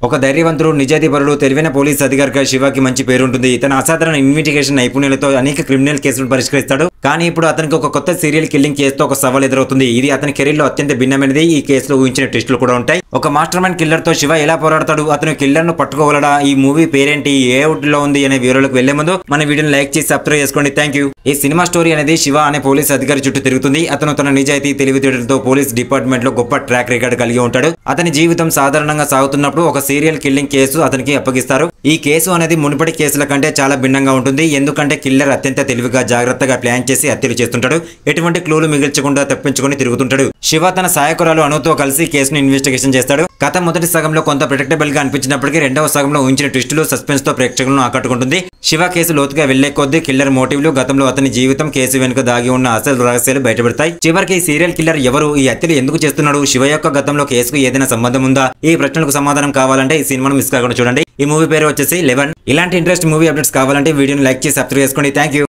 ఒక ధైర్యవంతుడు, నిజాయితీపరుడు, తెలివైన పోలీస్ అధికారిగా శివకి మంచి పేరుంటుంది. తన అసాధారణ ఇన్వెస్టిగేషన్ నైపుణ్యాలతో అనేక క్రిమినల్ కేసులను పరిష్కరిస్తాడు. కానీ ఇప్పుడు అతనికి ఒక కొత్త సీరియల్ కిల్లింగ్ కేసుతో ఒక సవాల్ ఎదురవుతుంది. ఇది అతని కెరీర్ లో అత్యంత భిన్నమైనది. ఈ కేసులో ఊహించిన ట్విస్టులు కూడా ఉంటాయి. ఒక మాస్టర్ మైండ్ కిల్లర్ తో శివ ఎలా పోరాడతాడు, అతను కిల్లర్ ను పట్టుకోగలడా, ఈ మూవీ పేరేంటి, ఏ అవుట్ లో ఉంది అనే వివరాలకు వెళ్లే ముందు మన వీడియోని లైక్ చేసి సబ్స్క్రైబ్ చేసుకోండి. Thank you. ఈ సినిమా స్టోరీ అనేది శివ అనే పోలీస్ అధికారి చుట్టూ తిరుగుతుంది. అతను తన నిజాయితీ, తెలివితేటలతో పోలీస్ డిపార్ట్మెంట్ లో గొప్ప ట్రాక్ రికార్డ్ కలిగి ఉంటాడు. అతని జీవితం సాధారణంగా సాగుతున్నప్పుడు ఒక సీరియల్ కిల్లింగ్ కేసు అతనికి అప్పగిస్తారు. ఈ కేసు అనేది మునుపటి కేసుల కంటే చాలా భిన్నంగా ఉంటుంది. ఎందుకంటే కిల్లర్ అత్యంత తెలివిగా, జాగ్రత్తగా ప్లాన్ చేసి హత్యలు చేస్తుంటాడు. ఎటువంటి క్లూలు మిగిల్చకుండా తప్పించుకొని తిరుగుతుంటాడు. శివ తన సహాయకురాలు అనుతో కలిసి కేసును ఇన్వెస్టిగేషన్ చేస్తాడు. కథ మొదటి సగంలో కొంత ప్రెడిక్టబుల్ గా అనిపించినప్పటికీ రెండవ సగంలో ఊహించిన ట్విస్టులు, సస్పెన్స్ తో ప్రేక్షకులను ఆకట్టుకుంటుంది. శివ కేసు లోతుగా వెళ్లే కొద్దీ కిల్లర్ మోటివ్లు, గతంలో అతని జీవితం, కేసు వెనుక దాగి ఉన్న అసలు రహస్యాలు బయటపడతాయి. చివరికి ఈ సీరియల్ కిల్లర్ ఎవరు, ఈ హత్యలు ఎందుకు చేస్తున్నాడు, శివ యొక్క గతంలో కేసుకు ఏదైనా సంబంధం ఉందా, ఈ ప్రశ్నలకు సమాధానం కావాలంటే ఈ సినిమాను మిస్ కాకుండా చూడండి. ఈ మూవీ పేరు వచ్చేసి 11. ఇలాంటి ఇంట్రెస్ట్ మూవీ అప్డేట్స్ కావాలంటే వీడియోని లైక్ చేసి సబ్స్క్రైబ్ చేసుకోండి. Thank you.